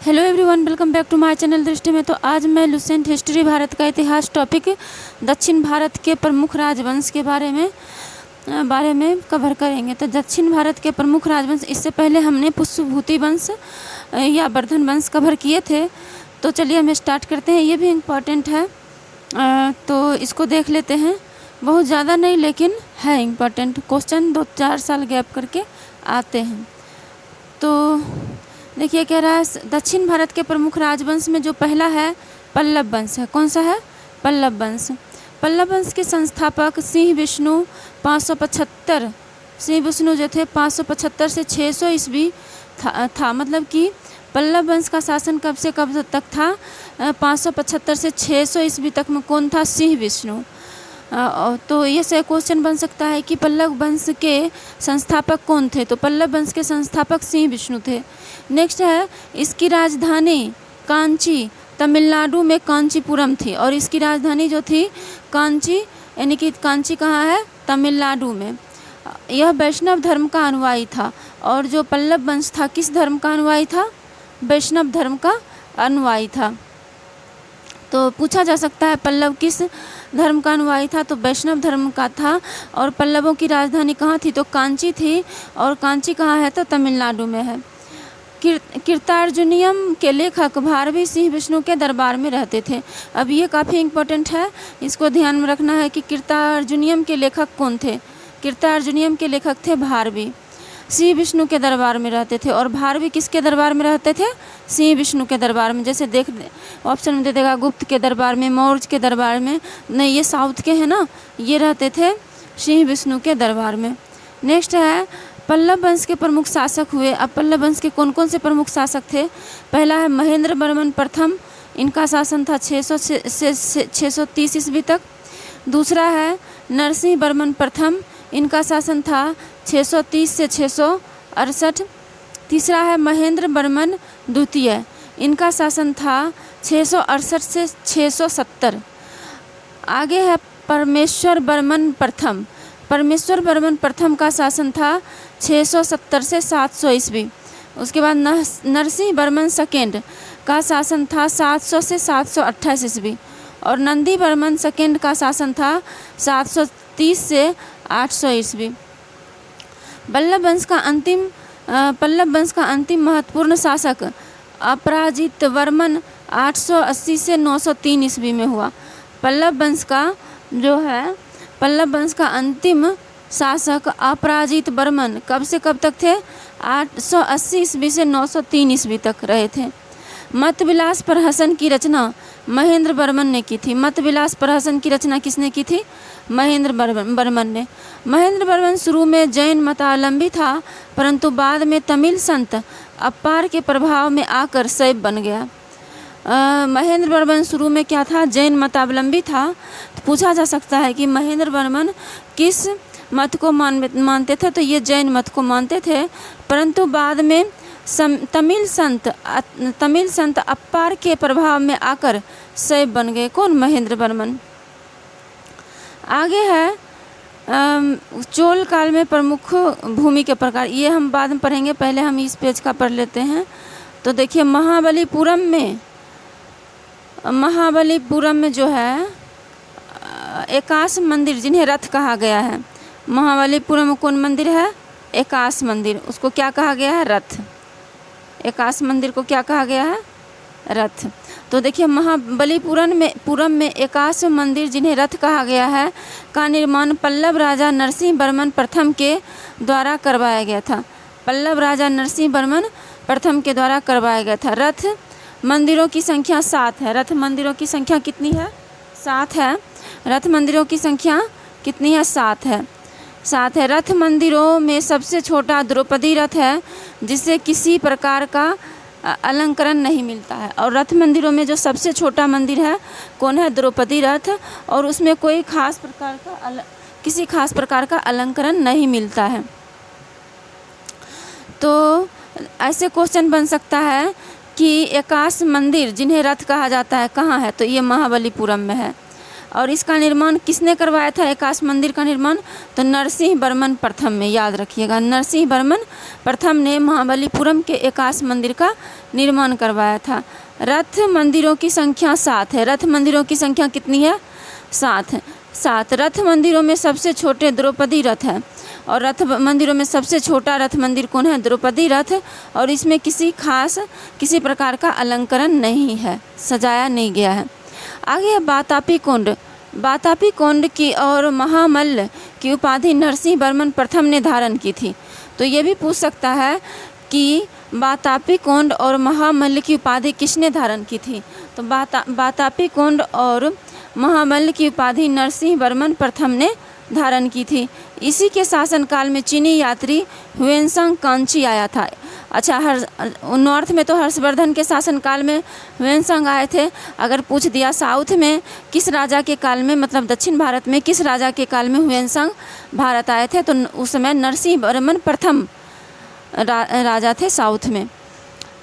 Hello everyone, welcome back to my channel Drishti में। तो आज मैं लुसेंट हिस्ट्री भारत का इतिहास टॉपिक दक्षिण भारत के प्रमुख राजवंश के बारे में कवर करेंगे। तो दक्षिण भारत के प्रमुख राजवंश, इससे पहले हमने पुष्यभूति वंश या वर्धन वंश कवर किए थे। तो चलिए हम स्टार्ट करते हैं। ये भी इम्पॉर्टेंट है, तो इसको देख लेते हैं। बहुत ज़्यादा नहीं लेकिन है इम्पॉर्टेंट क्वेश्चन, 2-4 साल गैप करके आते हैं। तो देखिए कह रहा है दक्षिण भारत के प्रमुख राजवंश में जो पहला है पल्लव वंश है। कौन सा है? पल्लव वंश। पल्लव वंश के संस्थापक सिंह विष्णु 575, सिंह विष्णु जो थे 575 से 600 ईस्वी था। मतलब कि पल्लव वंश का शासन कब से कब तक था? 575 से 600 ईस्वी तक में कौन था? सिंह विष्णु। तो ये से क्वेश्चन बन सकता है कि पल्लव वंश के संस्थापक कौन थे? तो पल्लव वंश के संस्थापक सिंह विष्णु थे। नेक्स्ट है, इसकी राजधानी कांची, तमिलनाडु में कांचीपुरम थी। और इसकी राजधानी जो थी कांची, यानी कि कांची कहाँ है? तमिलनाडु में। यह वैष्णव धर्म का अनुयायी था। और जो पल्लव वंश था किस धर्म का अनुयायी था? वैष्णव धर्म का अनुयायी था। तो पूछा जा सकता है पल्लव किस धर्म का अनुयायी था? तो वैष्णव धर्म का था। और पल्लवों की राजधानी कहाँ थी? तो कांची थी। और कांची कहाँ है? तो तमिलनाडु में है। कीर्तार्जुनियम के लेखक भारवी सिंह विष्णु के दरबार में रहते थे। अब ये काफ़ी इम्पोर्टेंट है, इसको ध्यान में रखना है कि कीर्तार्जुनियम के लेखक कौन थे? कीर्तार्जुनियम के लेखक थे भारवी, सिंह विष्णु के दरबार में रहते थे। और भारवी किसके दरबार में रहते थे? सिंह विष्णु के दरबार में। जैसे देख ऑप्शन में दे देगा गुप्त के दरबार में, मौर्य के दरबार में, नहीं ये साउथ के हैं ना, ये रहते थे सिंह विष्णु के दरबार में। नेक्स्ट है, पल्लव वंश के प्रमुख शासक हुए। अब पल्लव वंश के कौन कौन से प्रमुख शासक थे? पहला है महेंद्र वर्मन प्रथम, इनका शासन था 600 से 630 ईस्वी तक। दूसरा है नरसिंह वर्मन प्रथम, इनका शासन था 630 से 668। तीसरा है महेंद्र वर्मन द्वितीय, इनका शासन था 668 से 670। आगे है परमेश्वर वर्मन प्रथम, परमेश्वर वर्मन प्रथम का शासन था 670 से 700 ईस्वी। उसके बाद नरसिंह वर्मन सेकेंड का शासन था 700 से 728 ईस्वी। और नंदी वर्मन सेकेंड का शासन था 730 से 800 ईस्वी। पल्लव वंश का अंतिम महत्वपूर्ण शासक अपराजित वर्मन 880 से 903 ईस्वी में हुआ। पल्लव वंश का अंतिम शासक अपराजित वर्मन कब से कब तक थे? 880 ईस्वी से 903 ईस्वी तक रहे थे। मतविलास प्रहसन की रचना महेंद्र वर्मन ने की थी। मतविलास प्रहसन की रचना किसने की थी? महेंद्र वर्मन ने। महेंद्र वर्मन शुरू में जैन मतावलंबी था, परंतु बाद में तमिल संत अप्पार के प्रभाव में आकर शैव बन गया। महेंद्र वर्मन शुरू में क्या था? जैन मतावलंबी था। तो पूछा जा सकता है कि महेंद्र वर्मन किस मत को मानते थे? तो ये जैन मत को मानते थे, परंतु बाद में तमिल संत अप्पार के प्रभाव में आकर शैव बन गए। कौन? महेंद्र वर्मन। आगे है चोल काल में प्रमुख भूमि के प्रकार, ये हम बाद में पढ़ेंगे, पहले हम इस पेज का पढ़ लेते हैं। तो देखिए महाबलीपुरम में जो है एकाश मंदिर, जिन्हें रथ कहा गया है। महाबलीपुरम में कौन मंदिर है? एकाश मंदिर। उसको क्या कहा गया है? रथ। एकाश मंदिर को क्या कहा गया है? रथ। तो देखिए महाबलीपुरम में एकाश मंदिर, जिन्हें रथ कहा गया है, का निर्माण पल्लव राजा नरसिंह वर्मन प्रथम के द्वारा करवाया गया था। पल्लव राजा नरसिंह वर्मन प्रथम के द्वारा करवाया गया था। रथ मंदिरों की संख्या 7 है। रथ मंदिरों की संख्या कितनी है? 7 है। रथ मंदिरों की संख्या कितनी है? 7 है। रथ मंदिरों में सबसे छोटा द्रौपदी रथ है, जिसे किसी प्रकार का अलंकरण नहीं मिलता है। और रथ मंदिरों में जो सबसे छोटा मंदिर है कौन है? द्रौपदी रथ। और उसमें कोई किसी खास प्रकार का अलंकरण नहीं मिलता है। तो ऐसे क्वेश्चन बन सकता है कि एकाश मंदिर, जिन्हें रथ कहा जाता है, कहाँ है? तो ये महाबलीपुरम में है। और इसका निर्माण किसने करवाया था एकाश मंदिर का निर्माण? तो नरसिंह वर्मन प्रथम में, याद रखिएगा, नरसिंह वर्मन प्रथम ने महाबलीपुरम के एकाश मंदिर का निर्माण करवाया था। रथ मंदिरों की संख्या 7 है। रथ मंदिरों की संख्या कितनी है? 7 है। 7 रथ मंदिरों में सबसे छोटे द्रौपदी रथ है, और रथ मंदिरों में सबसे छोटा रथ मंदिर कौन है? द्रौपदी रथ। और इसमें किसी प्रकार का अलंकरण नहीं है, सजाया नहीं गया है। आगे है बातापी कुंड। बातापी कुंड की और महामल्ल की उपाधि नरसिंह वर्मन प्रथम ने धारण की थी। तो ये भी पूछ सकता है कि बातापी कुंड और महामल्ल की उपाधि किसने धारण की थी? तो बातापी कुंड और महामल्ल की उपाधि नरसिंह वर्मन प्रथम ने धारण की थी। इसी के शासनकाल में चीनी यात्री ह्वेनसांग कांची आया था। अच्छा, नॉर्थ में तो हर्षवर्धन के शासनकाल में ह्वेनसांग आए थे। अगर पूछ दिया साउथ में किस राजा के काल में, मतलब दक्षिण भारत में किस राजा के काल में ह्वेनसांग भारत आए थे, तो उस समय नरसिंह वर्मन प्रथम राजा थे साउथ में।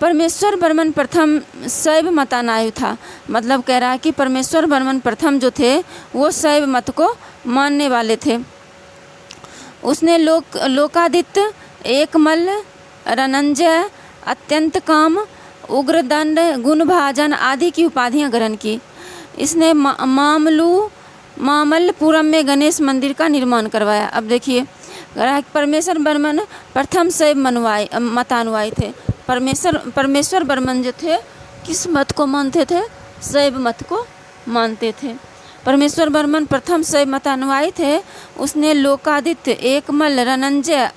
परमेश्वर वर्मन प्रथम शैव मतानुयायी था। मतलब कह रहा है कि परमेश्वर वर्मन प्रथम जो थे वो शैव मत को मानने वाले थे। उसने लोकादित्य, एकमल्ल, रणंजय, अत्यंत काम, उग्रदंड, गुणभाजन आदि की उपाधियां ग्रहण की। इसने मामल्लपुरम में गणेश मंदिर का निर्माण करवाया। अब देखिए, परमेश्वर वर्मन प्रथम शैव मतानुयायी थे। परमेश्वर वर्मन जो थे किस मत को मानते थे? शैव मत को मानते थे। परमेश्वर वर्मन प्रथम शैव मतानुयायी थे। उसने लोकादित्य, एकमल्ल, रणंजय,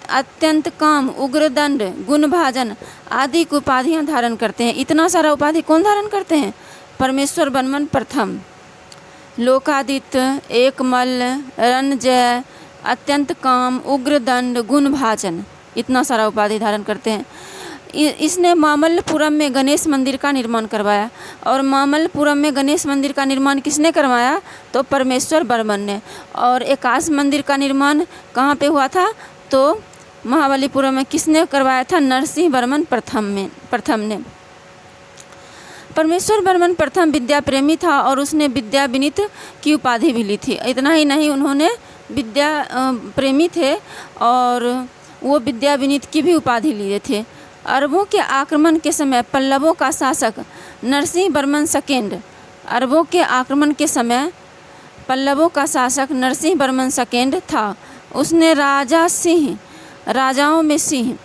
अत्यंत काम, उग्रदंड, गुणभाजन आदि की उपाधियां धारण करते हैं। इतना सारा उपाधि कौन धारण करते हैं? परमेश्वर वर्मन प्रथम। लोकादित्य, एकमल्ल, रणंजय, अत्यंत काम, उग्रदंड, गुणभाजन, इतना सारा उपाधि धारण करते हैं। इसने मामल्लपुरम में गणेश मंदिर का निर्माण करवाया। और मामल्लपुरम में गणेश मंदिर का निर्माण किसने करवाया? तो परमेश्वर वर्मन ने। और एकाश मंदिर का निर्माण कहाँ पे हुआ था? तो महाबलीपुरम में। किसने करवाया था? नरसिंह वर्मन प्रथम ने। परमेश्वर वर्मन प्रथम विद्या प्रेमी था और उसने विद्या विनीत की उपाधि भी ली थी। इतना ही नहीं, उन्होंने विद्या प्रेमी थे और वो विद्या विनीत की भी उपाधि लिए थे। अरबों के आक्रमण के समय पल्लवों का शासक नरसिंह वर्मन सेकेंड। अरबों के आक्रमण के समय पल्लवों का शासक नरसिंह वर्मन सेकेंड था। उसने राजाओं में सिंह,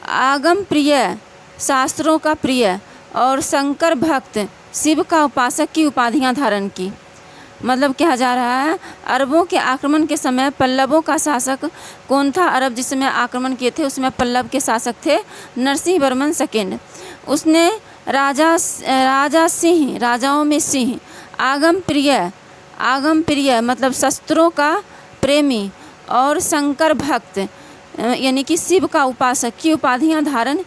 आगम प्रिय, शास्त्रों का प्रिय और शंकर भक्त, शिव का उपासक की उपाधियां धारण की। मतलब कहा जा रहा है अरबों के आक्रमण के समय पल्लवों का शासक कौन था? अरब जिस समय आक्रमण किए थे उसमें पल्लव के शासक थे नरसिंह वर्मन सेकेंड। उसने राजा सिंह, राजाओं में सिंह, आगम प्रिय मतलब शस्त्रों का प्रेमी और शंकर भक्त यानी कि शिव का उपासक की उपाधियां धारण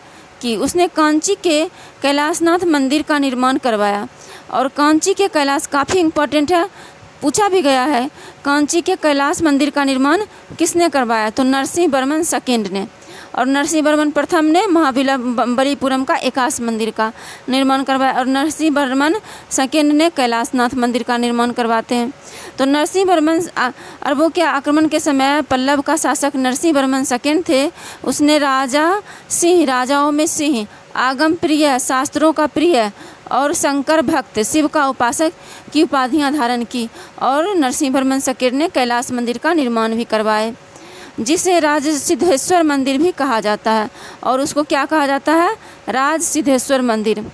की। उसने कांची के कैलाशनाथ मंदिर का निर्माण करवाया। और कांची के कैलाश काफ़ी इम्पोर्टेंट है, पूछा भी गया है। कांची के कैलाश मंदिर का निर्माण किसने करवाया? तो नरसिंह वर्मन सेकेंड ने। और नरसिंह वर्मन प्रथम ने महाबलीपुरम का एकाश मंदिर का निर्माण करवाया और नरसिंह वर्मन सेकेंड ने कैलाशनाथ मंदिर का निर्माण करवाते हैं। तो नरसिंह वर्मन अरबों के आक्रमण के समय पल्लव का शासक नरसिंह वर्मन सेकेंड थे। उसने राजाओं में सिंह, आगम प्रिय, शास्त्रों का प्रिय और शंकर भक्त, शिव का उपासक की उपाधियां धारण की। और नरसिंह वर्मन सेकेंड ने कैलाश मंदिर का निर्माण भी करवाए, जिसे राज सिद्धेश्वर मंदिर भी कहा जाता है। और उसको क्या कहा जाता है? राज सिद्धेश्वर मंदिर।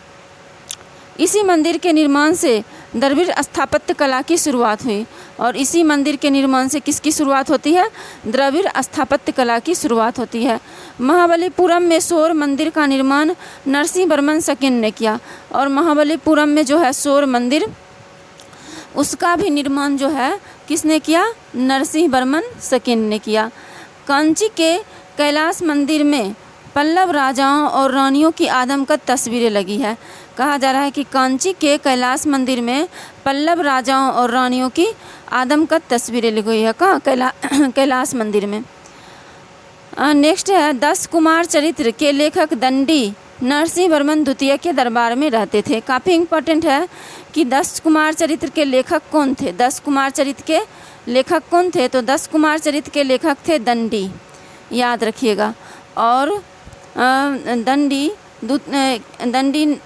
इसी मंदिर के निर्माण से द्रविड़ स्थापत्य कला की शुरुआत हुई। और इसी मंदिर के निर्माण से किसकी शुरुआत होती है? द्रविड़ स्थापत्य कला की शुरुआत होती है। महाबलीपुरम में सौर मंदिर का निर्माण नरसिंह वर्मन सेकेंड ने किया। और महाबलीपुरम में जो है सौर मंदिर, उसका भी निर्माण जो है किसने किया? नरसिंह वर्मन सेकेंड ने किया। कांची के कैलाश मंदिर में पल्लव राजाओं और रानियों की आदमकद तस्वीरें लगी है। कहा जा रहा है कि कांची के कैलाश मंदिर में पल्लव राजाओं और रानियों की आदमकद तस्वीरें लगी हुई है। कहाँ? कैलाश मंदिर में। नेक्स्ट है 10 कुमार चरित्र के लेखक दंडी नरसिंह वर्मन द्वितीय के दरबार में रहते थे। काफ़ी इम्पोर्टेंट है कि 10 कुमार चरित्र के लेखक कौन थे। 10 कुमार चरित्र के लेखक कौन थे? तो 10 कुमार चरित्र के लेखक थे दंडी, याद रखिएगा। और दंडी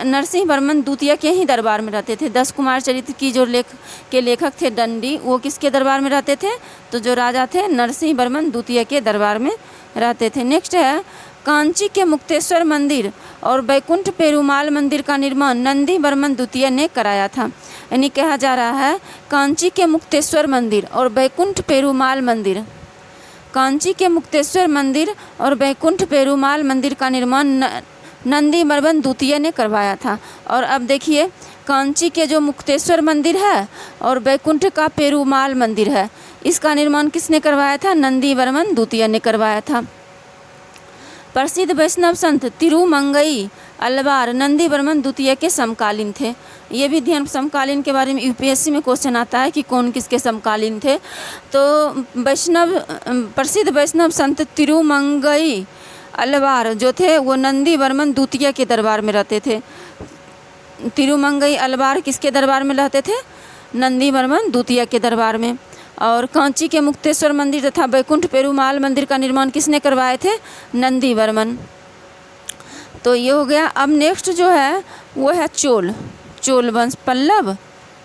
नरसिंह वर्मन द्वितीय के ही दरबार में रहते थे। 10 कुमार चरित्र की जो लेखक थे दंडी, वो किसके दरबार में रहते थे? तो जो राजा थे नरसिंह वर्मन द्वितीय के दरबार में रहते थे। नेक्स्ट है कांची के मुक्तेश्वर मंदिर और बैकुंठ पेरुमाल मंदिर का निर्माण नंदी वर्मन द्वितीय ने कराया था। यानी कहा जा रहा है कांची के मुक्तेश्वर मंदिर और बैकुंठ पेरुमाल मंदिर, कांची के मुक्तेश्वर मंदिर और बैकुंठ पेरुमाल मंदिर का निर्माण नंदी वर्मन द्वितीय ने करवाया था। और अब देखिए कांची के जो मुक्तेश्वर मंदिर है और बैकुंठ का पेरुमाल मंदिर है, इसका निर्माण किसने करवाया था? नंदी वर्मन द्वितीय ने करवाया था। प्रसिद्ध वैष्णव संत तिरुमंगई अलवार नंदी वर्मन द्वितीय के समकालीन थे। ये भी ध्यान, समकालीन के बारे में यूपीएससी में क्वेश्चन आता है कि कौन किसके समकालीन थे। तो प्रसिद्ध वैष्णव संत तिरुमंगई अलवार जो थे वो नंदी वर्मन द्वितीय के दरबार में रहते थे। तिरुमंगई अलवार किसके दरबार में रहते थे? नंदी वर्मन द्वितीय के दरबार में। और कांची के मुक्तेश्वर मंदिर तथा बैकुंठ पेरुमाल मंदिर का निर्माण किसने करवाए थे? नंदी वर्मन। तो ये हो गया। अब नेक्स्ट जो है वो है चोल वंश, पल्लव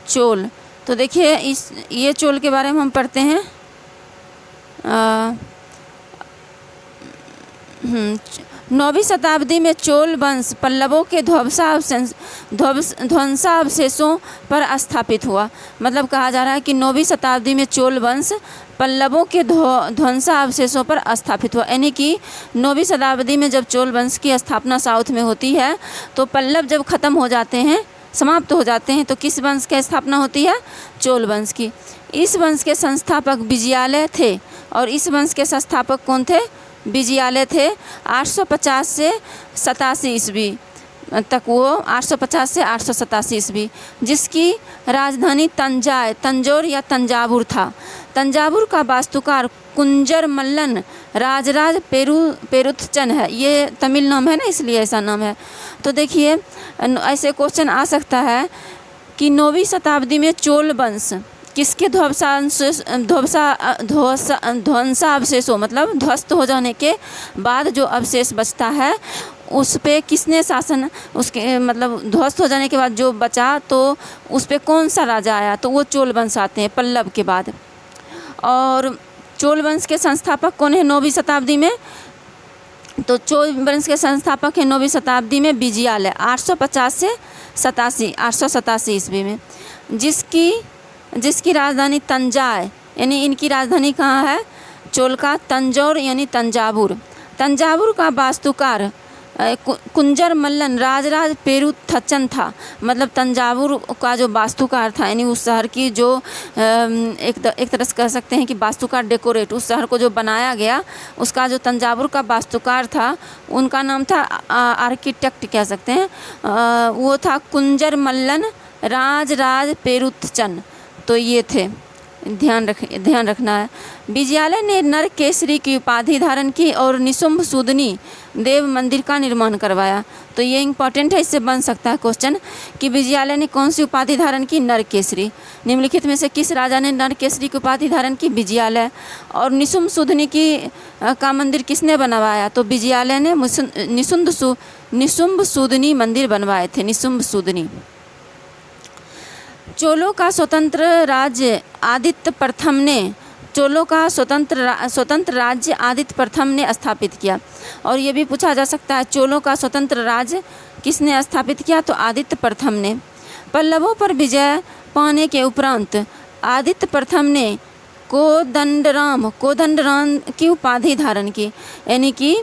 चोल। तो देखिए ये चोल के बारे में हम पढ़ते हैं। 9वीं शताब्दी में चोल वंश पल्लवों के ध्वंसावशेषों पर स्थापित हुआ। मतलब कहा जा रहा है कि 9वीं शताब्दी में चोल वंश पल्लवों के ध्वंसावशेषों पर स्थापित हुआ। यानी कि 9वीं शताब्दी में जब चोल वंश की स्थापना साउथ में होती है तो पल्लव जब ख़त्म हो जाते हैं, समाप्त हो जाते हैं, तो किस वंश की स्थापना होती है? चोल वंश की। इस वंश के संस्थापक विजयालय थे। और इस वंश के संस्थापक कौन थे? विजयालय थे। 850 से 87 ईस्वी तक, वो 850 से 887 ईस्वी, जिसकी राजधानी तंजौर या तंजावुर था। तंजावुर का वास्तुकार कुंजर मल्लन राजराज पेरुथचन है। ये तमिल नाम है ना, इसलिए ऐसा नाम है। तो देखिए ऐसे क्वेश्चन आ सकता है कि 9वीं शताब्दी में चोल वंश किसके ध्वंसावशेषों, मतलब ध्वस्त हो जाने के बाद जो अवशेष बचता है उस पे किसने शासन, उसके मतलब ध्वस्त हो जाने के बाद जो बचा तो उस पे कौन सा राजा आया? तो वो चोल वंश आते हैं पल्लव के बाद। और चोल वंश के संस्थापक कौन है 9वीं शताब्दी में? तो चोल वंश के संस्थापक है 9वीं शताब्दी में विजयालय 850 से 887 ईस्वी में, जिसकी राजधानी तंजाय, यानी इनकी राजधानी कहाँ है? चोल का तंजौर यानी तंजावुर। तंजावुर का वास्तुकार कुंजर मल्लन राजराज पेरुथचन था। मतलब तंजावुर का जो वास्तुकार था, यानी उस शहर की जो एक तरह से कह सकते हैं कि वास्तुकार, डेकोरेट, उस शहर को जो बनाया गया, उसका जो तंजावुर का वास्तुकार था उनका नाम था, आर्किटेक्ट कह सकते हैं, वो था कुंजर मल्लन राजराज पेरुथचन। तो ये थे, ध्यान रखना है। विजयालय ने नर केसरी की उपाधि धारण की और निशुंभ सूदनी देव मंदिर का निर्माण करवाया। तो ये इम्पॉर्टेंट है, इससे बन सकता है क्वेश्चन कि विजयालय ने कौन सी उपाधि धारण की? नर केसरी। निम्नलिखित में से किस राजा ने नर केसरी की उपाधि धारण की? विजयालय। और निशुंभ सूदनी का मंदिर किसने बनवाया? तो विजयालय ने निशुंभ सूदनी मंदिर बनवाए थे। निशुंभ सूदनी। चोलों का स्वतंत्र राज्य आदित्य प्रथम ने स्थापित किया। और ये भी पूछा जा सकता है चोलों का स्वतंत्र राज्य किसने स्थापित किया? तो आदित्य प्रथम ने। पल्लवों पर विजय पाने के उपरांत आदित्य प्रथम ने कोदंडराम की उपाधि धारण की। यानी कि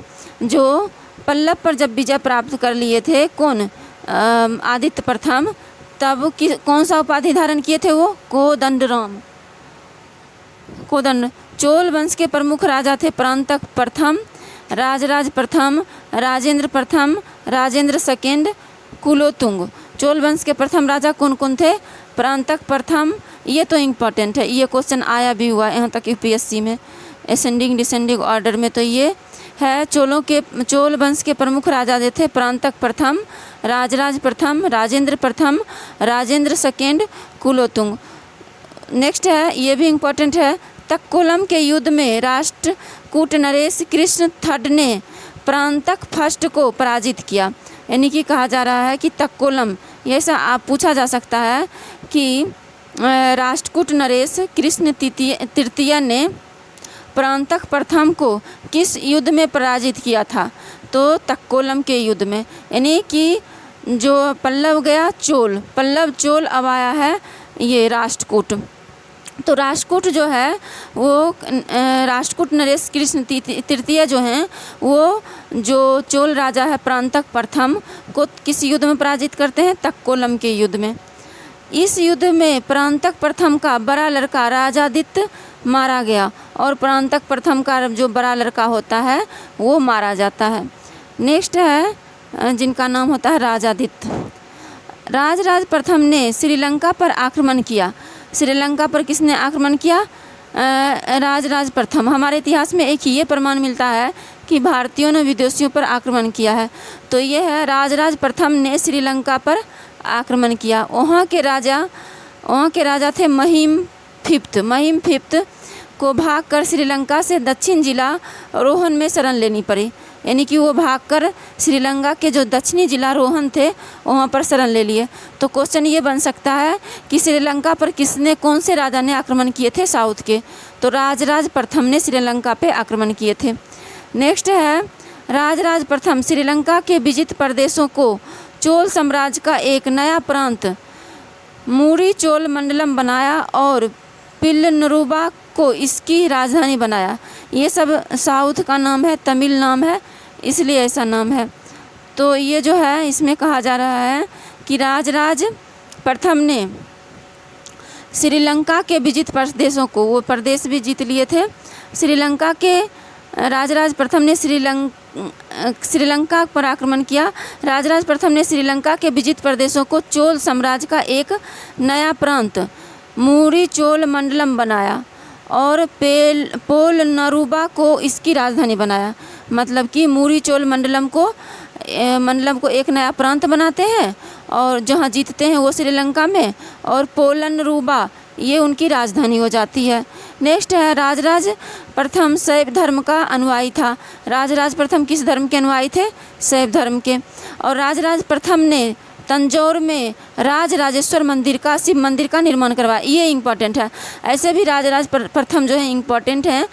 जो पल्लव पर जब विजय प्राप्त कर लिए थे कौन? आदित्य प्रथम, तब कौन सा उपाधि धारण किए थे? वो कोदंडराम। चोल वंश के प्रमुख राजा थे परांतक प्रथम, राजराज प्रथम, राजेंद्र प्रथम, राजेंद्र सेकेंड, कुलोतुंग। चोल वंश के प्रथम राजा कौन कौन थे? परांतक प्रथम। ये तो इम्पोर्टेंट है, ये क्वेश्चन आया भी हुआ यहाँ तक यूपीएससी में, असेंडिंग डिसेंडिंग ऑर्डर में। तो ये है चोल वंश के प्रमुख राजा जो थे परांतक प्रथम, राजराज प्रथम, राजेंद्र प्रथम, राजेंद्र सेकेंड, कुलोतुंग। नेक्स्ट है, ये भी इम्पोर्टेंट है, तक्कोलम के युद्ध में राष्ट्रकूट नरेश कृष्ण थर्ड ने परांतक फर्स्ट को पराजित किया। यानी कि कहा जा रहा है कि तक्कोलम, ऐसा आप पूछा जा सकता है कि राष्ट्रकूट नरेश कृष्ण तृतीय ने परांतक प्रथम को किस युद्ध में पराजित किया था? तो तक्कोलम के युद्ध में। यानी कि जो पल्लव गया पल्लव चोल, अब आया है ये राष्ट्रकूट। तो राष्ट्रकूट जो है वो राष्ट्रकूट नरेश कृष्ण तृतीय जो हैं वो जो चोल राजा है परांतक प्रथम को किस युद्ध में पराजित करते हैं? तक्कोलम के युद्ध में। इस युद्ध में परांतक प्रथम का बड़ा लड़का राजादित्य मारा गया और परांतक प्रथम का जो बड़ा लड़का होता है वो मारा जाता है। नेक्स्ट है जिनका नाम होता है राजादित्य। राजराज प्रथम ने श्रीलंका पर आक्रमण किया। श्रीलंका पर किसने आक्रमण किया? राजराज प्रथम। हमारे इतिहास में एक ही ये प्रमाण मिलता है कि भारतीयों ने विदेशियों पर आक्रमण किया है। तो ये है राजराज प्रथम ने श्रीलंका पर आक्रमण किया। वहाँ के राजा थे महिम फिफ्थ को भागकर श्रीलंका से दक्षिण जिला रोहन में शरण लेनी पड़ी। यानी कि वो भागकर श्रीलंका के जो दक्षिणी जिला रोहन थे वहाँ पर शरण ले लिए। तो क्वेश्चन ये बन सकता है कि श्रीलंका पर कौन से राजा ने आक्रमण किए थे? साउथ के। तो राजराज प्रथम ने श्रीलंका पे आक्रमण किए थे। नेक्स्ट है, राजराज प्रथम श्रीलंका के विजित प्रदेशों को चोल साम्राज्य का एक नया प्रांत मूरी चोल मंडलम बनाया और पिल्लनरूबा को इसकी राजधानी बनाया। ये सब साउथ का नाम है, तमिल नाम है, इसलिए ऐसा नाम है। तो ये जो है इसमें कहा जा रहा है कि राजराज प्रथम ने श्रीलंका के विजित प्रदेशों को, वो प्रदेश भी जीत लिए थे। श्रीलंका के राजराज प्रथम ने श्रीलंका पर आक्रमण किया। राजराज प्रथम ने श्रीलंका के विजित प्रदेशों को चोल साम्राज्य का एक नया प्रांत मूरी चोल मंडलम बनाया और पोलनरूबा को इसकी राजधानी बनाया। मतलब कि मूरी चोल मंडलम को एक नया प्रांत बनाते हैं और जहाँ जीतते हैं वो श्रीलंका में, और पोलनरूबा ये उनकी राजधानी हो जाती है। नेक्स्ट है, राजराज प्रथम शैव धर्म का अनुयायी था। राजराज प्रथम किस धर्म के अनुयायी थे? शैव धर्म के। और राजराज प्रथम ने तंजौर में राजराजेश्वर मंदिर का, शिव मंदिर का निर्माण करवाया। ये इम्पोर्टेंट है। ऐसे भी राजराज प्रथम जो है इम्पोर्टेंट हैं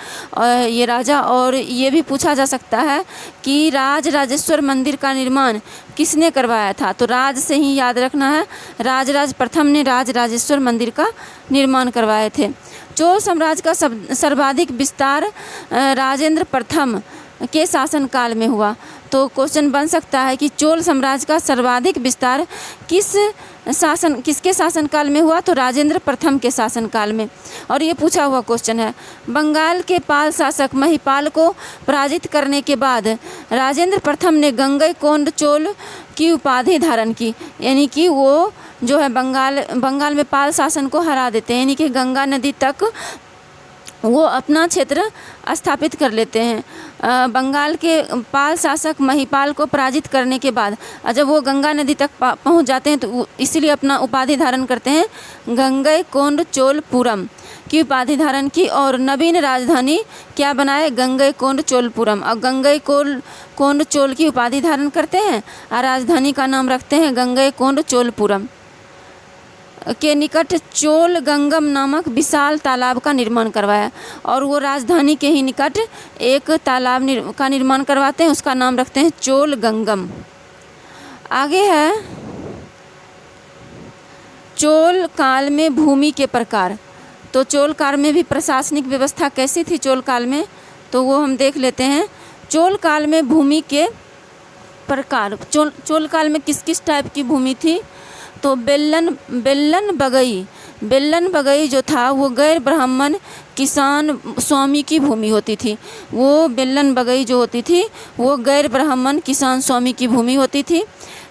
ये राजा। और ये भी पूछा जा सकता है कि राजराजेश्वर मंदिर का निर्माण किसने करवाया था? तो राज से ही याद रखना है, राजराज प्रथम ने राजराजेश्वर मंदिर का निर्माण करवाए थे। चोल साम्राज्य का सर्वाधिक विस्तार राजेंद्र प्रथम के शासनकाल में हुआ। तो क्वेश्चन बन सकता है कि चोल साम्राज्य का सर्वाधिक विस्तार किसके शासनकाल में हुआ? तो राजेंद्र प्रथम के शासनकाल में। और ये पूछा हुआ क्वेश्चन है। बंगाल के पाल शासक महिपाल को पराजित करने के बाद राजेंद्र प्रथम ने गंगईकोंड चोल की उपाधि धारण की। यानी कि वो जो है बंगाल में पाल शासन को हरा देते हैं, यानी कि गंगा नदी तक वो अपना क्षेत्र स्थापित कर लेते हैं। बंगाल के पाल शासक महिपाल को पराजित करने के बाद जब वो गंगा नदी तक पहुंच जाते हैं तो इसीलिए अपना उपाधि धारण करते हैं, गंगईकोंड चोलपुरम की उपाधि धारण की और नवीन राजधानी क्या बनाए? गंगईकोंड चोलपुरम। और गंगईकोंड चोल की उपाधि धारण करते हैं और राजधानी का नाम रखते हैं गंगईकोंड चोलपुरम। के निकट चोल गंगम नामक विशाल तालाब का निर्माण करवाया और वो राजधानी के ही निकट एक तालाब का निर्माण करवाते हैं, उसका नाम रखते हैं चोल गंगम। आगे है चोल काल में भूमि के प्रकार। तो चोल काल में भी प्रशासनिक व्यवस्था कैसी थी चोल काल में, तो वो हम देख लेते हैं। चोल काल में भूमि के प्रकार, चोल काल में किस किस टाइप की भूमि थी? तो बेल्लन बगई जो था वो गैर ब्राह्मण किसान स्वामी की भूमि होती थी। वो बेलन बगई जो होती थी वो गैर ब्राह्मण किसान स्वामी की भूमि होती थी।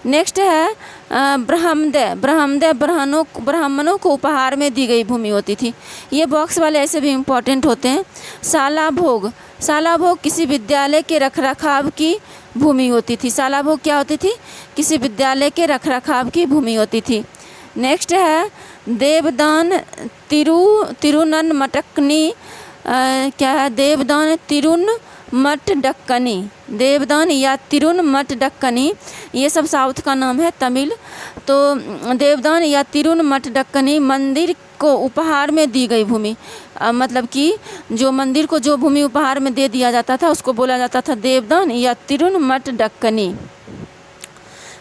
नेक्स्ट है ब्रह्मदय। ब्रह्मदय ब्राह्मणों को उपहार में दी गई भूमि होती थी। ये बॉक्स वाले ऐसे भी इम्पोर्टेंट होते हैं। शाला भोग। शाला भोग किसी विद्यालय के रखरखाव की भूमि होती थी। शाला भोग क्या होती थी? किसी विद्यालय के रखरखाव की भूमि होती थी। नेक्स्ट है देवदान तिरुनमटकनी। क्या है? देवदान तिरुनमटडक्कनी। देवदान या तिरुनमटडक्कनी ये सब साउथ का नाम है, तमिल। तो देवदान या तिरुनमटडक्कनी मंदिर को उपहार में दी गई भूमि। मतलब कि जो मंदिर को जो भूमि उपहार में दे दिया जाता था उसको बोला जाता था देवदान या तिरुनमटडक्कनी।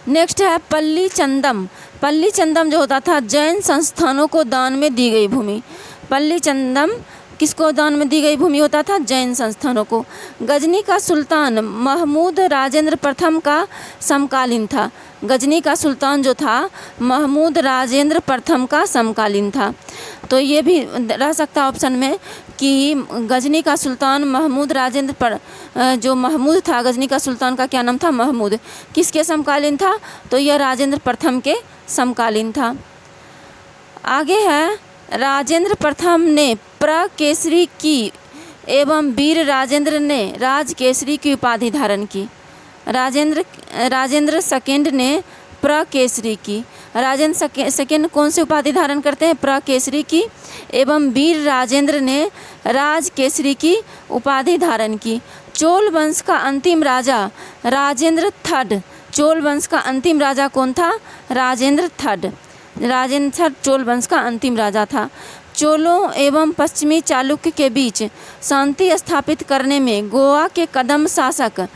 नेक्स्ट है पल्ली चंदम। पल्ली चंदम जो होता था जैन संस्थानों को दान में दी गई भूमि। पल्ली चंदम किसको दान में दी गई भूमि होता था? जैन संस्थानों को। गजनी का सुल्तान महमूद राजेंद्र प्रथम का समकालीन था। गजनी का सुल्तान जो था महमूद राजेंद्र प्रथम का समकालीन था। तो ये भी रह सकता ऑप्शन में कि गजनी का सुल्तान महमूद जो महमूद था, गजनी का सुल्तान का क्या नाम था? महमूद। किसके समकालीन था? तो यह राजेंद्र प्रथम के समकालीन था। आगे है राजेंद्र प्रथम ने प्रकेसरी की एवं वीर राजेंद्र ने राजकेसरी की उपाधि धारण की। राजेंद्र सेकेंड ने प्रकेसरी की। राजेंद्र सेकेंड कौन सी उपाधि धारण करते हैं? प्रकेसरी की। एवं वीर राजेंद्र ने राजकेसरी की उपाधि धारण की। चोल वंश का अंतिम राजा राजेंद्र थर्ड। चोल वंश का अंतिम राजा कौन था? राजेंद्र थर्ड। राजेंद्र थर्ड चोल वंश का अंतिम राजा था। चोलों एवं पश्चिमी चालुक्य के बीच शांति स्थापित करने में गोवा के कदम शासक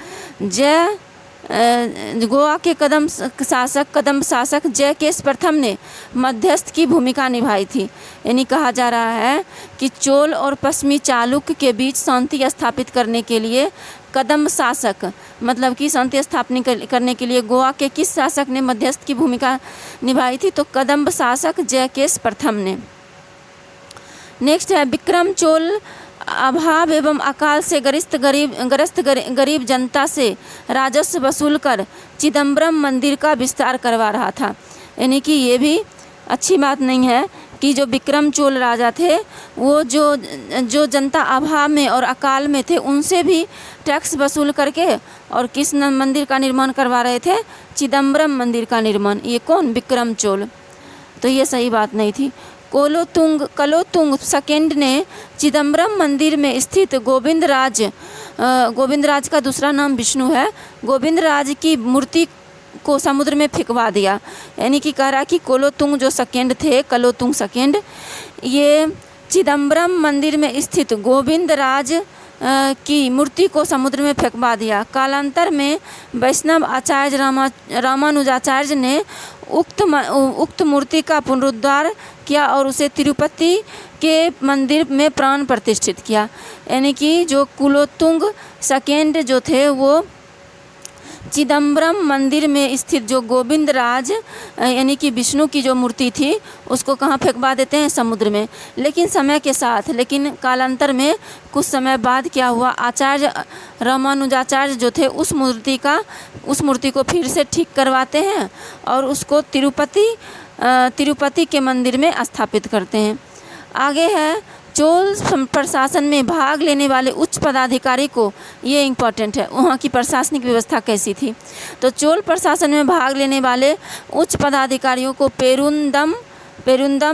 जयकेश प्रथम ने मध्यस्थ की भूमिका निभाई थी। यानी कहा जा रहा है कि चोल और पश्चिमी चालुक्य के बीच शांति स्थापित करने के लिए कदम शासक, मतलब कि शांति स्थापना करने के लिए गोवा के किस शासक ने मध्यस्थ की भूमिका निभाई थी? तो कदम्ब शासक जयकेश प्रथम ने। नेक्स्ट है विक्रम चोल अभाव एवं अकाल से ग्रस्त गरीब जनता से राजस्व वसूल कर चिदम्बरम मंदिर का विस्तार करवा रहा था। यानी कि ये भी अच्छी बात नहीं है कि जो विक्रम चोल राजा थे वो जो जनता अभाव में और अकाल में थे उनसे भी टैक्स वसूल करके और किस मंदिर का निर्माण करवा रहे थे? चिदम्बरम मंदिर का निर्माण। ये कौन? विक्रम चोल। तो ये सही बात नहीं थी। कलोतुंग सेकेंड ने चिदम्बरम मंदिर में स्थित गोविंद राज का दूसरा नाम विष्णु है, गोविंद राज की मूर्ति को समुद्र में फेंकवा दिया। यानी कि कह रहा कि कोलोतुंग जो सेकेंड थे, कलोतुंग सेकेंड, ये चिदम्बरम मंदिर में स्थित गोविंद राज की मूर्ति को समुद्र में फेंकवा दिया। कालांतर में वैष्णव आचार्य रामानुजाचार्य ने उक्त मूर्ति का पुनरुद्धार किया और उसे तिरुपति के मंदिर में प्राण प्रतिष्ठित किया। यानी कि जो कुलोतुंग सेकेंड जो थे वो चिदम्बरम मंदिर में स्थित जो गोविंद राज यानी कि विष्णु की जो मूर्ति थी उसको कहाँ फेंकवा देते हैं? समुद्र में। लेकिन कालांतर में कुछ समय बाद क्या हुआ? आचार्य रामानुजाचार्य जो थे उस मूर्ति को फिर से ठीक करवाते हैं और उसको तिरुपति के मंदिर में स्थापित करते हैं। आगे है चोल प्रशासन में भाग लेने वाले उच्च पदाधिकारी को, ये इम्पोर्टेंट है, वहाँ की प्रशासनिक व्यवस्था कैसी थी? तो चोल प्रशासन में भाग लेने वाले उच्च पदाधिकारियों को पेरुंदम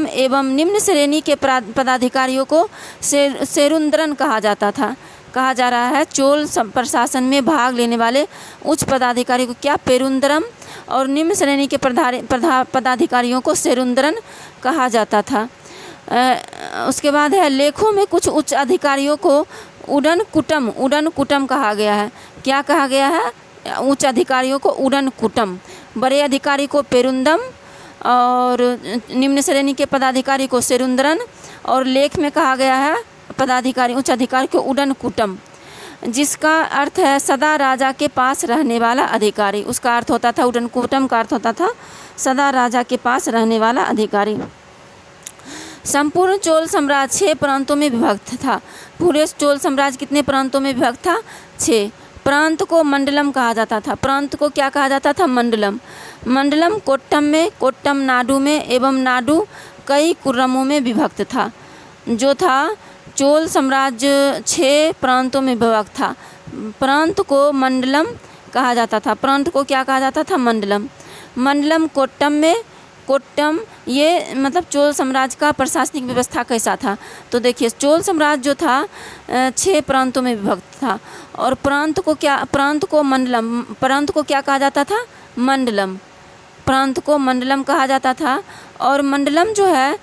एवं निम्न श्रेणी के पदाधिकारियों को सेरुंद्रन कहा जाता था। कहा जा रहा है चोल प्रशासन में भाग लेने वाले उच्च पदाधिकारी को क्या? पेरुंदरम, और निम्न श्रेणी के पदाधिकारियों को सेरुंद्रन कहा जाता था। उसके बाद है लेखों में कुछ उच्च अधिकारियों को उडन कुटम कहा गया है। क्या कहा गया है? उच्च अधिकारियों को उडन कुटम, बड़े अधिकारी को पेरुंदम और निम्न श्रेणी के पदाधिकारी को सेरुंद्रन, और लेख में कहा गया है उच्च अधिकारी को उडन कुटम, जिसका अर्थ है सदा राजा के पास रहने वाला अधिकारी। उसका अर्थ होता था, उडन कुटम का अर्थ होता था सदा राजा के पास रहने वाला अधिकारी। संपूर्ण चोल साम्राज्य 6 प्रांतों में विभक्त था। पूरे चोल साम्राज्य कितने प्रांतों में विभक्त था? 6। प्रांत को मंडलम कहा जाता था। प्रांत को क्या कहा जाता था? मंडलम। मंडलम कोट्टम में, कोट्टम नाडु में एवं नाडु कई कुर्रमों में विभक्त था। जो था चोल साम्राज्य 6 प्रांतों में विभक्त था। प्रांत को मंडलम कहा जाता था। प्रांत को क्या कहा जाता था? मंडलम। मंडलम कोट्टम में, कोट्टम ये मतलब चोल साम्राज्य का प्रशासनिक व्यवस्था कैसा था? तो देखिए चोल साम्राज्य जो था 6 प्रांतों में विभक्त था। और प्रांत को मंडलम, प्रांत को क्या कहा जाता था? मंडलम। प्रांत को मंडलम कहा जाता था। और मंडलम जो है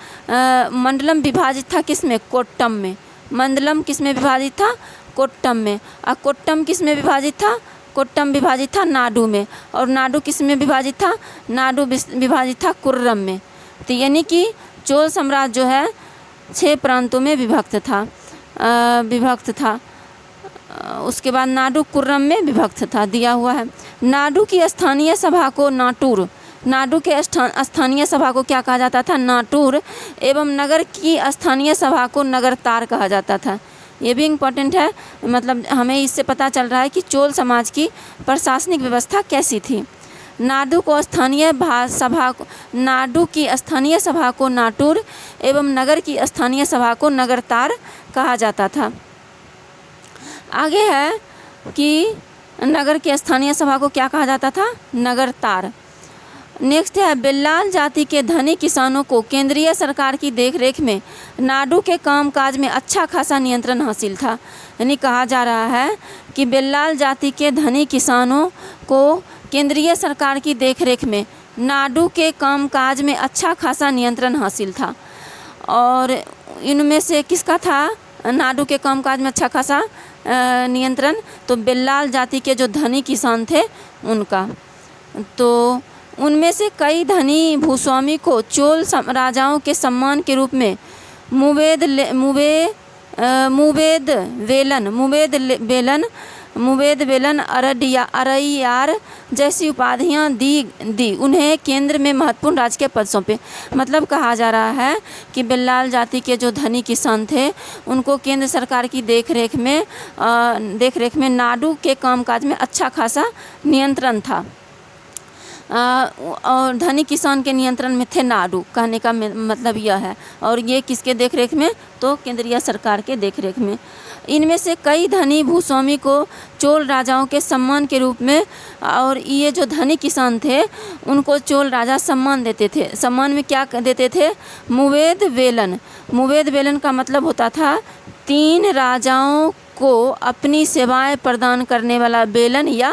मंडलम विभाजित था किस में? कोट्टम में। मंडलम किस में विभाजित था? कोट्टम में। और कोट्टम किस में विभाजित था? कोट्टम विभाजित था नाडु में। और नाडु किस में विभाजित था? नाडु विभाजित था कुर्रम में। तो यानी कि चोल साम्राज्य जो है 6 प्रांतों में विभक्त था। उसके बाद नाडु कुर्रम में विभक्त था, दिया हुआ है। नाडु की स्थानीय सभा को नाटुर, नाडु के स्थानीय सभा को क्या कहा जाता था? नाटुर। एवं नगर की स्थानीय सभा को नगरतार कहा जाता था। ये भी इम्पोर्टेंट है, मतलब हमें इससे पता चल रहा है कि चोल समाज की प्रशासनिक व्यवस्था कैसी थी। नाडु की स्थानीय सभा को नाटुर एवं नगर की स्थानीय सभा को नगरतार कहा जाता था। आगे है कि नगर की स्थानीय सभा को क्या कहा जाता था? नगरतार। नेक्स्ट है बेल्लाल जाति के धनी किसानों को केंद्रीय सरकार की देखरेख में नाडु के कामकाज में अच्छा खासा नियंत्रण हासिल था। यानी कहा जा रहा है कि बेल्लाल जाति के धनी किसानों को केंद्रीय सरकार की देखरेख में नाडु के कामकाज में अच्छा खासा नियंत्रण हासिल था। और इनमें से किसका था नाडु के कामकाज में अच्छा खासा नियंत्रण? तो बेल्लाल जाति के जो धनी किसान थे उनका। तो उनमें से कई धनी भूस्वामी को चोल राजाओं के सम्मान के रूप में मुवेद वेलन अरैयार जैसी उपाधियां दी। उन्हें केंद्र में महत्वपूर्ण राजकीय पद सौंपे। मतलब कहा जा रहा है कि बेल्लाल जाति के जो धनी किसान थे उनको केंद्र सरकार की देखरेख में नाडु के कामकाज में अच्छा खासा नियंत्रण था। और धनी किसान के नियंत्रण में थे नाडु, कहने का मतलब यह है। और ये किसके देखरेख में? तो केंद्रीय सरकार के देखरेख में। इनमें से कई धनी भूस्वामी को चोल राजाओं के सम्मान के रूप में, और ये जो धनी किसान थे उनको चोल राजा सम्मान देते थे। सम्मान में क्या देते थे? मुवेद वेलन। मुवेद वेलन का मतलब होता था 3 राजाओं को अपनी सेवाएं प्रदान करने वाला बेलन या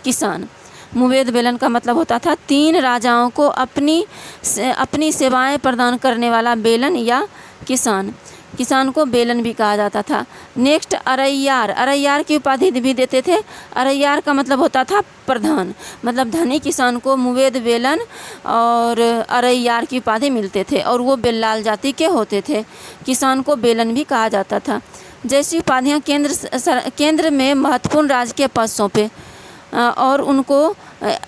किसान। मुवेद बेलन का मतलब होता था 3 राजाओं को अपनी सेवाएं प्रदान करने वाला बेलन या किसान। किसान को बेलन भी कहा जाता था। नेक्स्ट अरैयार। अरैयार की उपाधि भी देते थे। अरैयार का मतलब होता था प्रधान। मतलब धनी किसान को मुवेद बेलन और अरैयार की उपाधि मिलते थे और वो बेल्लाल जाति के होते थे। किसान को बेलन भी कहा जाता था। जैसी उपाधियाँ केंद्र में महत्वपूर्ण राजकीय पद सौंपे और उनको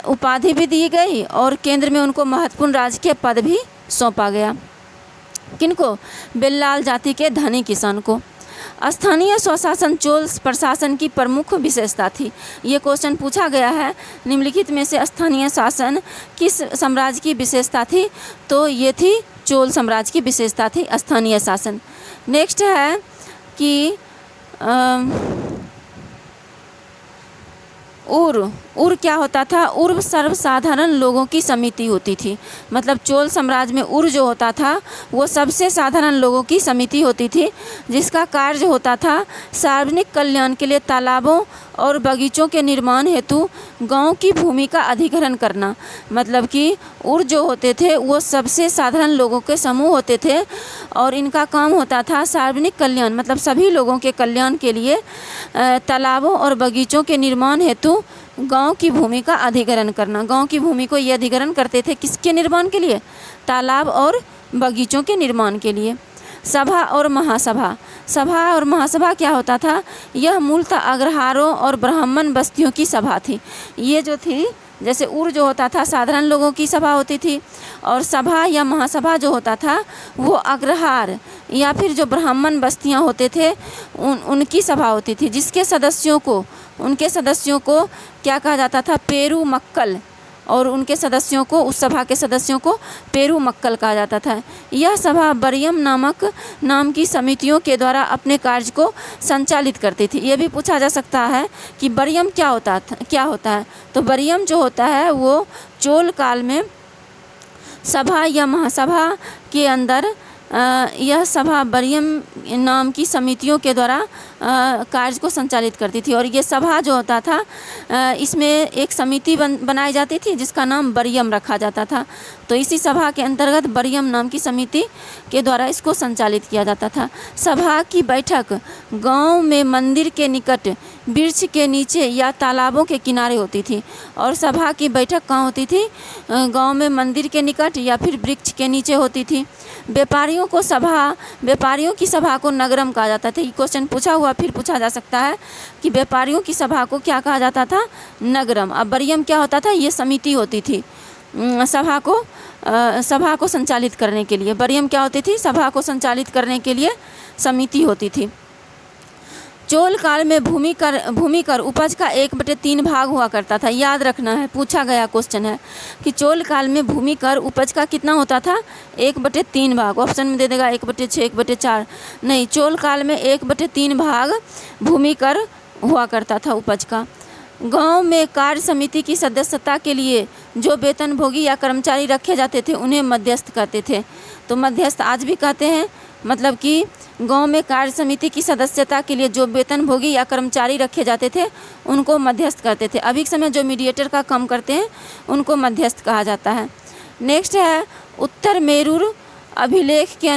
उपाधि भी दी गई और केंद्र में उनको महत्वपूर्ण राजकीय पद भी सौंपा गया। किनको? बेल्लाल जाति के धनी किसान को। स्थानीय स्वशासन चोल प्रशासन की प्रमुख विशेषता थी। ये क्वेश्चन पूछा गया है, निम्नलिखित में से स्थानीय शासन किस साम्राज्य की विशेषता थी? तो ये थी चोल साम्राज्य की विशेषता थी स्थानीय शासन। नेक्स्ट है कि उर क्या होता था? उर सर्वसाधारण लोगों की समिति होती थी। मतलब चोल साम्राज्य में उर जो होता था वो सबसे साधारण लोगों की समिति होती थी, जिसका कार्य होता था सार्वजनिक कल्याण के लिए तालाबों और बगीचों के निर्माण हेतु गांव की भूमि का अधिग्रहण करना। मतलब कि उर जो होते थे वो सबसे साधारण लोगों के समूह होते थे और इनका काम होता था सार्वजनिक कल्याण, मतलब सभी लोगों के कल्याण के लिए तालाबों और बगीचों के निर्माण हेतु गांव की भूमि का अधिग्रहण करना। गांव की भूमि को ये अधिग्रहण करते थे किसके निर्माण के लिए? तालाब और बगीचों के निर्माण के लिए। सभा और महासभा। सभा और महासभा क्या होता था? यह मूलतः अग्रहारों और ब्राह्मण बस्तियों की सभा थी। ये जो थी जैसे उर जो होता था साधारण लोगों की सभा होती थी, और सभा या महासभा जो होता था वो अग्रहार या फिर जो ब्राह्मण बस्तियां होते थे उनकी सभा होती थी, जिसके उनके सदस्यों को क्या कहा जाता था, पेरू मक्कल, और उनके सदस्यों को, उस सभा के सदस्यों को पेरू मक्कल कहा जाता था। यह सभा बरियम नाम की समितियों के द्वारा अपने कार्य को संचालित करती थी। ये भी पूछा जा सकता है कि बरियम क्या होता है। तो बरियम जो होता है वो चोल काल में सभा या महासभा के अंदर यह सभा बरियम नाम की समितियों के द्वारा कार्य को संचालित करती थी। और ये सभा जो होता था इसमें एक समिति बनाई जाती थी जिसका नाम बरियम रखा जाता था। तो इसी सभा के अंतर्गत बरियम नाम की समिति के द्वारा इसको संचालित किया जाता था। सभा की बैठक गांव में मंदिर के निकट, वृक्ष के नीचे या तालाबों के किनारे होती थी। और सभा की बैठक कहाँ होती थी? गांव में मंदिर के निकट या फिर वृक्ष के नीचे होती थी। व्यापारियों की सभा को नगरम कहा जाता था। ये क्वेश्चन पूछा हुआ फिर पूछा जा सकता है कि व्यापारियों की सभा को क्या कहा जाता था? नगरम। अब बरियम क्या होता था? ये समिति होती थी सभा को संचालित करने के लिए। बरियम क्या होती थी? सभा को संचालित करने के लिए समिति होती थी। चोल काल में भूमि कर उपज का 1/3 भाग हुआ करता था। याद रखना है, पूछा गया क्वेश्चन है कि चोल काल में भूमि कर उपज का कितना होता था? 1/3 भाग। ऑप्शन में दे देगा 1/6, 1/4। नहीं, चोल काल में 1/3 भाग भूमि कर हुआ करता था उपज का। गांव में कार्य समिति की सदस्यता के लिए जो वेतनभोगी या कर्मचारी रखे जाते थे उन्हें मध्यस्थ कहते थे। तो मध्यस्थ आज भी कहते हैं, मतलब कि गांव में कार्य समिति की सदस्यता के लिए जो वेतनभोगी या कर्मचारी रखे जाते थे उनको मध्यस्थ कहते थे। अभी के समय जो मीडिएटर का काम करते हैं उनको मध्यस्थ कहा जाता है। नेक्स्ट है उत्तर मेरूर अभिलेख के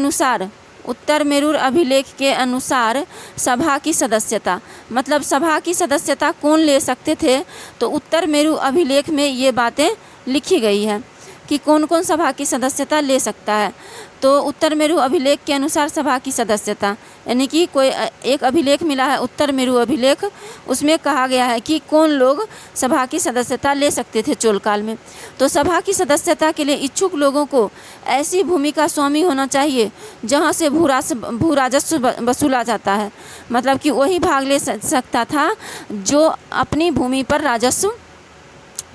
अनुसार सभा की सदस्यता, मतलब सभा की सदस्यता कौन ले सकते थे? तो उत्तर मेरू अभिलेख में ये बातें लिखी गई है कि कौन कौन सभा की सदस्यता ले सकता है। तो उत्तर मेरू अभिलेख के अनुसार सभा की सदस्यता, यानी कि कोई एक अभिलेख मिला है उत्तर मेरू अभिलेख, उसमें कहा गया है कि कौन लोग सभा की सदस्यता ले सकते थे चोल काल में। तो सभा की सदस्यता के लिए इच्छुक लोगों को ऐसी भूमि का स्वामी होना चाहिए जहां से भू राजस्व वसूला जाता है, मतलब कि वही भाग ले सकता था जो अपनी भूमि पर राजस्व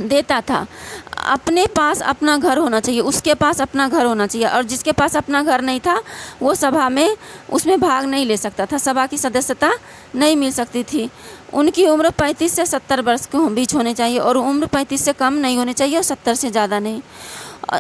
देता था। अपने पास अपना घर होना चाहिए, उसके पास अपना घर होना चाहिए, और जिसके पास अपना घर नहीं था वो सभा में उसमें भाग नहीं ले सकता था, सभा की सदस्यता नहीं मिल सकती थी। उनकी उम्र 35 से 70 वर्ष के बीच होने चाहिए, और उम्र 35 से कम नहीं होनी चाहिए और 70 से ज़्यादा नहीं।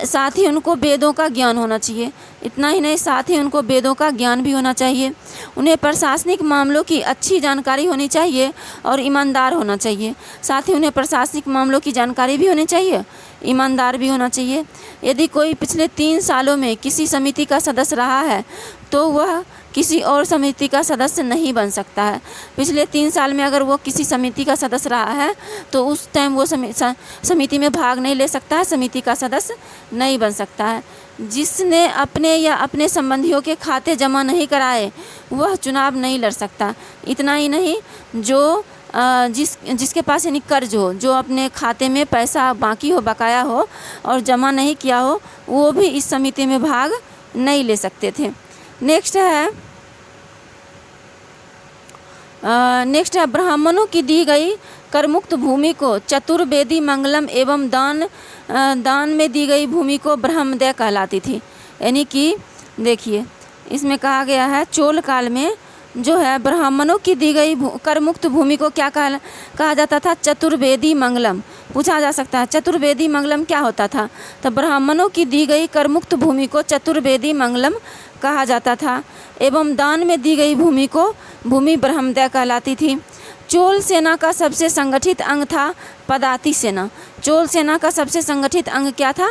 साथ ही उनको वेदों का ज्ञान होना चाहिए। इतना ही नहीं, साथ ही उनको वेदों का ज्ञान भी होना चाहिए। उन्हें प्रशासनिक मामलों की अच्छी जानकारी होनी चाहिए और ईमानदार होना चाहिए। साथ ही उन्हें प्रशासनिक मामलों की जानकारी भी होनी चाहिए, ईमानदार भी होना चाहिए। यदि कोई पिछले 3 सालों में किसी समिति का सदस्य रहा है तो वह किसी और समिति का सदस्य नहीं बन सकता है। पिछले 3 साल में अगर वो किसी समिति का सदस्य रहा है तो उस टाइम वो समिति में भाग नहीं ले सकता है, समिति का सदस्य नहीं बन सकता है। जिसने अपने या अपने संबंधियों के खाते जमा नहीं कराए वह चुनाव नहीं लड़ सकता। इतना ही नहीं, जो जिसके पास यानी कर्ज हो, जो अपने खाते में पैसा बाकी हो, बकाया हो और जमा नहीं किया हो, वो भी इस समिति में भाग नहीं ले सकते थे। नेक्स्ट है ब्राह्मणों की दी गई करमुक्त भूमि को चतुर्वेदी मंगलम एवं दान में दी गई भूमि को ब्रह्मदय कहलाती थी। यानी कि देखिए इसमें कहा गया है चोल काल में जो है ब्राह्मणों की दी गई करमुक्त भूमि को क्या कहा जाता था? चतुर्वेदी मंगलम। पूछा जा सकता है चतुर्वेदी मंगलम क्या होता था? तो ब्राह्मणों की दी गई करमुक्त भूमि को चतुर्वेदी मंगलम कहा जाता था, एवं दान में दी गई भूमि को भूमि ब्रह्मदय कहलाती थी। चोल सेना का सबसे संगठित अंग था पदाती सेना। चोल सेना का सबसे संगठित अंग क्या था?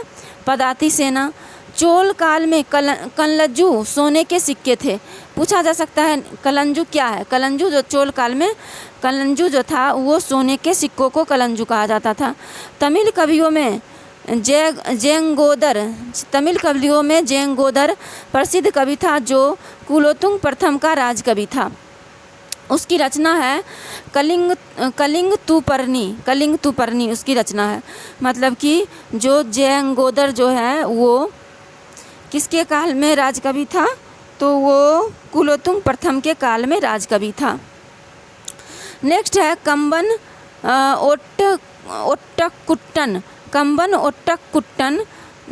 पदाती सेना। चोल काल में कलंजू सोने के सिक्के थे। पूछा जा सकता है कलंजू क्या है? कलंजू जो चोल काल में कलंजू जो था वो सोने के सिक्कों को कलंजू कहा जाता था। तमिल कवियों में जेंगोदर प्रसिद्ध कवि था जो कुलोतुंग प्रथम का राजकवि था। उसकी रचना है कलिंग तुपर्णी उसकी रचना है। मतलब कि जो जयंगोदर जो है वो किसके काल में राजकवि था, तो वो कुलोत्तुंग प्रथम के काल में राजकवि था। नेक्स्ट है कंबन ओट्टकुट्टन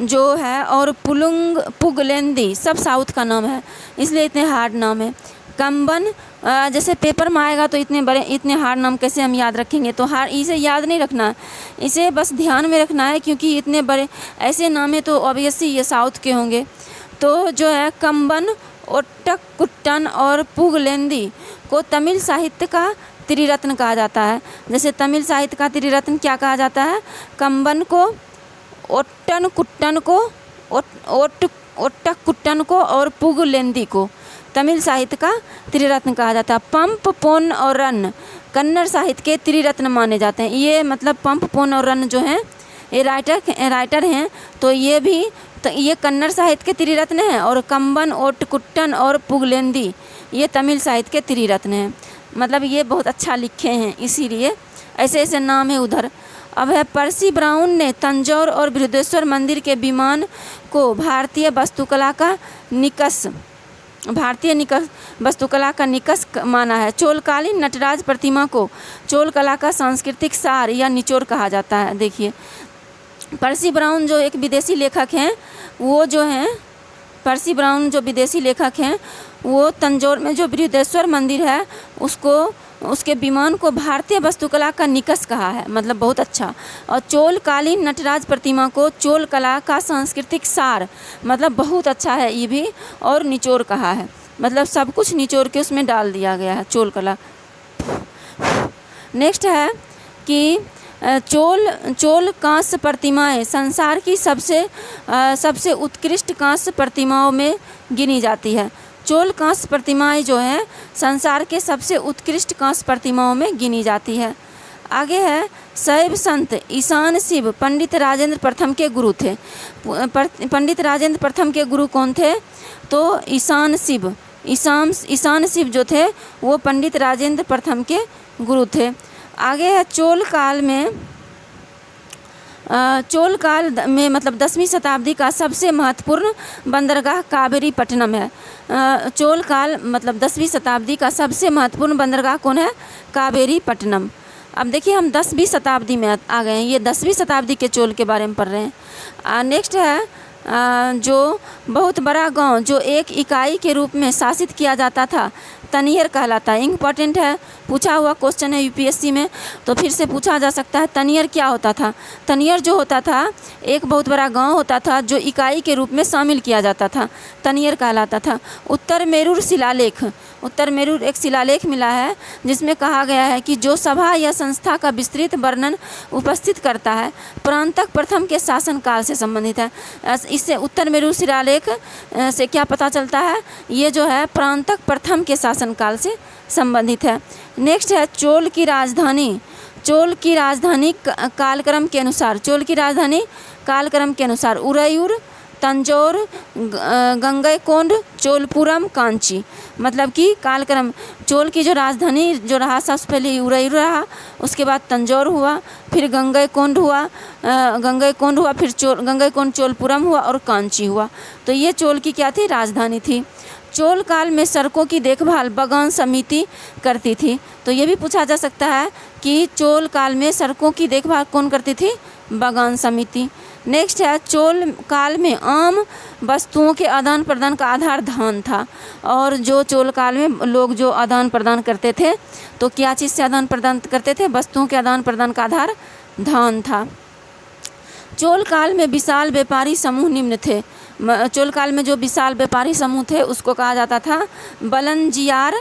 जो है, और पुगलेंदी, सब साउथ का नाम है इसलिए इतने हार्ड नाम है। कंबन जैसे पेपर में आएगा तो इतने हार्ड नाम कैसे हम याद रखेंगे, तो इसे याद नहीं रखना है, इसे बस ध्यान में रखना है क्योंकि इतने बड़े ऐसे नाम है तो ऑब्वियसली ये साउथ के होंगे। तो जो है कंबन ओट्टकुट्टन और पुगलेंदी को तमिल साहित्य का त्रिरत्न कहा जाता है। जैसे तमिल साहित्य का त्रिरत्न क्या कहा जाता है, कंबन को, ओट्टकुट्टन को और पुगलेंदी को तमिल साहित्य का त्रिरत्न कहा जाता है। पंप, पोन और रन कन्नड़ साहित्य के त्रिरत्न माने जाते हैं। ये मतलब पंप, पोन और रन जो हैं ये राइटर हैं, तो ये कन्नड़ साहित्य के त्रिरत्न हैं, और कंबन, ओट्टकुट्टन और पुगलेंदी ये तमिल साहित्य के त्रिरत्न हैं। मतलब ये बहुत अच्छा लिखे हैं इसीलिए ऐसे ऐसे नाम है उधर। अब है पर्सी ब्राउन ने तंजौर और बृहदेश्वर मंदिर के विमान को भारतीय वास्तुकला का निकष माना है। चोलकालीन नटराज प्रतिमा को चोल कला का सांस्कृतिक सार या निचोड़ कहा जाता है। देखिए पर्सी ब्राउन जो एक विदेशी लेखक हैं, वो जो हैं पर्सी ब्राउन जो विदेशी लेखक हैं वो तंजौर में जो बृहदेश्वर मंदिर है उसके विमान को भारतीय वास्तुकला का निकष कहा है, मतलब बहुत अच्छा। और चोलकालीन नटराज प्रतिमा को चोल कला का सांस्कृतिक सार, मतलब बहुत अच्छा है ये भी, और निचोड़ कहा है, मतलब सब कुछ निचोड़ के उसमें डाल दिया गया है चोल कला। नेक्स्ट है कि चोल कांस्य प्रतिमाएं संसार की सबसे उत्कृष्ट कांस्य प्रतिमाओं में गिनी जाती है। चोल कांस्य प्रतिमाएं जो है संसार के सबसे उत्कृष्ट कांस्य प्रतिमाओं में गिनी जाती है। आगे है शैव संत ईशान शिव पंडित राजेंद्र प्रथम के गुरु थे। पंडित राजेंद्र प्रथम के गुरु कौन थे, तो ईशान शिव जो थे वो पंडित राजेंद्र प्रथम के गुरु थे। आगे है चोल काल में मतलब 10वीं शताब्दी का सबसे महत्वपूर्ण बंदरगाह कावेरीपट्टनम है। चोल काल मतलब 10वीं शताब्दी का सबसे महत्वपूर्ण बंदरगाह कौन है, कावेरीपट्टनम। अब देखिए हम 10वीं शताब्दी में आ गए हैं, ये 10वीं शताब्दी के चोल के बारे में पढ़ रहे हैं। नेक्स्ट है जो बहुत बड़ा गांव जो एक इकाई के रूप में शासित किया जाता था तनियर कहलाता है। इम्पॉर्टेंट है, पूछा हुआ क्वेश्चन है यूपीएससी में, तो फिर से पूछा जा सकता है तनियर क्या होता था। तनियर जो होता था एक बहुत बड़ा गांव होता था जो इकाई के रूप में शामिल किया जाता था, तनियर कहलाता था। उत्तर मेरूर एक शिलालेख मिला है जिसमें कहा गया है कि जो सभा या संस्था का विस्तृत वर्णन उपस्थित करता है परांतक प्रथम के शासनकाल से संबंधित है। इससे उत्तर मेरूर शिलालेख से क्या पता चलता है, ये जो है परांतक प्रथम के शासनकाल से संबंधित है। नेक्स्ट है चोल की राजधानी कालक्रम के अनुसार उरैयूर, तंजौर, गंगईकोंड, चोलपुरम, कांची। मतलब कि कालक्रम चोल की जो राजधानी जो रहा सबसे पहले उरैयूर रहा, उसके बाद तंजौर हुआ, फिर गंगईकोंड हुआ, फिर गंगईकोंड चोलपुरम हुआ और कांची हुआ। तो ये चोल की क्या थी, राजधानी थी। चोल काल में सड़कों की देखभाल बगान समिति करती थी। तो ये भी पूछा जा सकता है कि चोल काल में सड़कों की देखभाल कौन करती थी, बगान समिति। नेक्स्ट है चोल काल में आम वस्तुओं के आदान प्रदान का आधार धान था। और जो चोल काल में लोग जो आदान प्रदान करते थे तो क्या चीज़ से आदान प्रदान करते थे, वस्तुओं के आदान प्रदान का आधार धान था। चोल काल में विशाल व्यापारी समूह निम्न थे। चोल काल में जो विशाल व्यापारी समूह थे उसको कहा जाता था बलंजियार,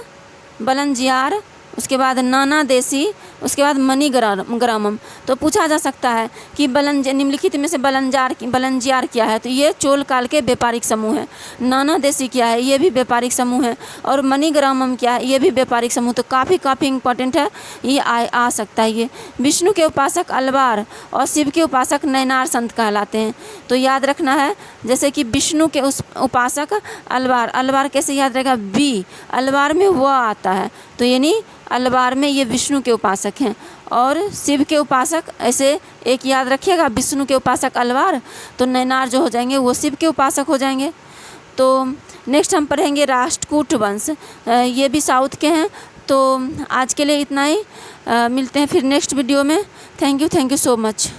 उसके बाद नाना देसी, उसके बाद मणिग्रामम। तो पूछा जा सकता है कि निम्नलिखित में से बलंजियार क्या है, तो ये चोल काल के व्यापारिक समूह है। नाना देसी क्या है, ये भी व्यापारिक समूह है। और मणिग्रामम क्या है, ये भी व्यापारिक समूह। तो काफ़ी इंपॉर्टेंट है, ये आ सकता है। ये विष्णु के उपासक अलवार और शिव के उपासक नैनार संत कहलाते हैं। तो याद रखना है, जैसे कि विष्णु के उस उपासक अलवार कैसे याद रहेगा, बी अलवार में व आता है, तो यानी अलवार में ये विष्णु के उपासक हैं। और शिव के उपासक ऐसे एक याद रखिएगा, विष्णु के उपासक अलवार, तो नैनार जो हो जाएंगे वो शिव के उपासक हो जाएंगे। तो नेक्स्ट हम पढ़ेंगे राष्ट्रकूट वंश, ये भी साउथ के हैं। तो आज के लिए इतना ही, मिलते हैं फिर नेक्स्ट वीडियो में। Thank you so much.